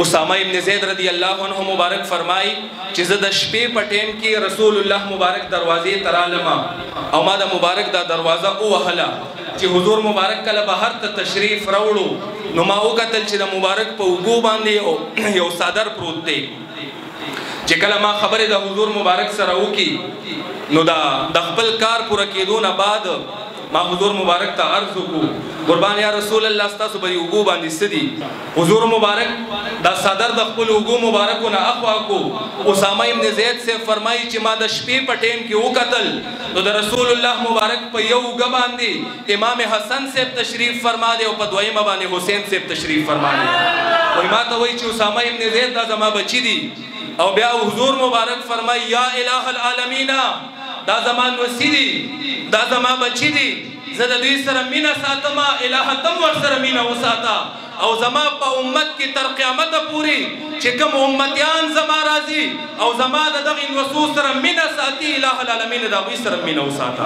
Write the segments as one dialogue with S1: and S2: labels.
S1: اسامہ ابن زید رضی اللہ عنہ مبارک فرمائی چې زه د شپې په ټیم کې رسول الله مبارک دروازې ترالما او ما د مبارک دا دروازه ووهله چې حضور مبارک کله بهر ته تشریف راوړو نو ما وکتل چې د مبارک په اوږو باندې یو څادر پروت دی چې کله ما خبرې د حضور مبارک سره وکړي نو د خپل کار پوره کېدو نه بعد ما حضور مبارک ته عرض وکړو قربان یا رسول الله ستاسو به اوږو باندې څه دي حضور مبارک دا صدر د خپل اوږو مبارکو نه اخوا کو اسامه ابن زید سے فرمایي چې ما د شپې په ټیم کې وکتل نو د رسول الله مبارک په یو اوږه باندې امام حسن صاحب تشریف فرما دی او په دویمه باندې حسین صاحب تشریف فرما دی وایي ما ته وایي چې اسامه ابن زید دا زما بچي دي او بیا حضور مبارک فرمایي یا الہ العالمین دا زمان وسی دي دا زما بچی دي زه د دوی سره مینه ساتم الہ تم ور سره مینه وساته او زما په امت کې تر قیامت پورې چې کوم امتیان زما راځي او زما د دغه وسو سره مینه ساتي الہ العالمین دا دوی سره مینه وساته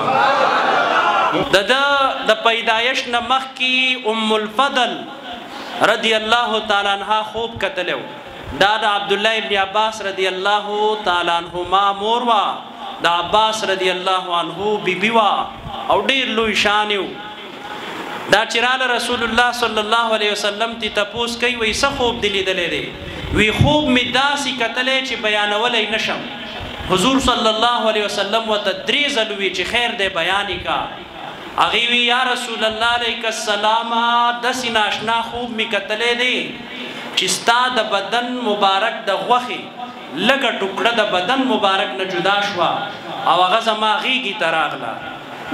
S2: د پیدایش نه مخکې ام الفضل رضی الله تعالی عنها خوب کتلو دا د عبد الله ابن عباس رضی الله تعالی عنهما مور وا د عباس رضی الله عنه بیبی وا او ډیر لوی شان یو دا چراله رسول الله صلی الله علیه وسلم تی تپوس کوي وای څه خوب دی لیدلې دی وی خوب می داسې کتلې چې بیانولې نشم حضور صلی الله علیه وسلم وتدریز لوی چې خیر دې بیان کا اغي وی یا رسول الله علیک السلام د سیناشنا خوب می کتلې دی چې ستا د بدن مبارک د غوخي لکه ټوکړه د بدن مبارک نه جدا شوا او هغه زما غیږی تراغلا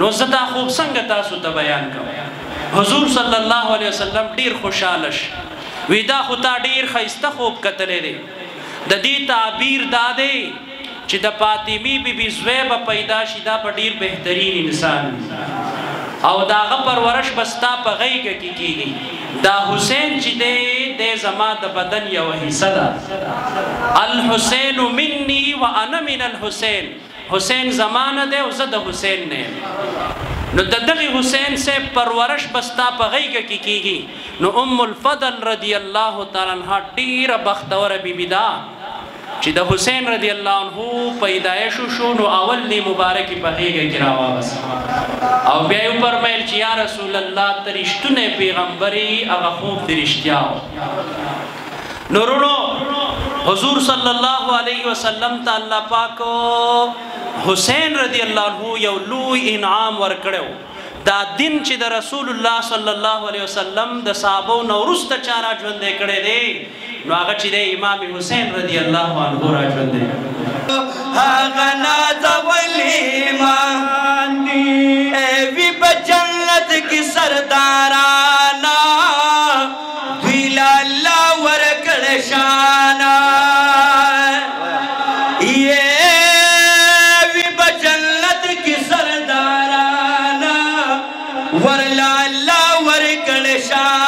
S2: نو زه دا خوب څنګه تاسو ته بیان کوم حضور صلی الله علیه وسلم ډیر خوشاله وی دا خو تا ډیر خیسته خوب کتلې دی د دې تعبیر دا دی چې د فاطمی بیبي زوی به پیدا شي دا په ډیر بهترین انسان او داغه پرورش بستا په غیږ کې کیږي دا حسین چې دی د زما د بدن یو حصہ ده الحسین مني وانا من الحسین حسین زمانه ده او زه د حسین نه نو دغه حسین سے پرورش بستا په غیږ کې کیږي نو ام الفضل رضی الله تعالی عنها ډیره بختوره بیبي ده چې د حسین رضی الله عنه پیدایش شو نو اول دی مبارک په غیږ کې راوځه او بیا یې فرمایل چې یا رسول الله ترشتونه پیغمبري هغه خوب درشتیا نورونو حضور صلی الله علیه وسلم ته الله پاک حسین رضی الله عنه یو لوی انعام ورکړو دا دین چې د رسول الله صلی الله علیه وسلم د صحابو نو ورسته چارا ژوند کړي دي نو هغه چې د امام حسین رضی الله عنه را ژوند دي هغه نازول ایمان دی وی بجنت کی سردارانا وی لالا ورکړ شانا ور لالا ورکړ شانا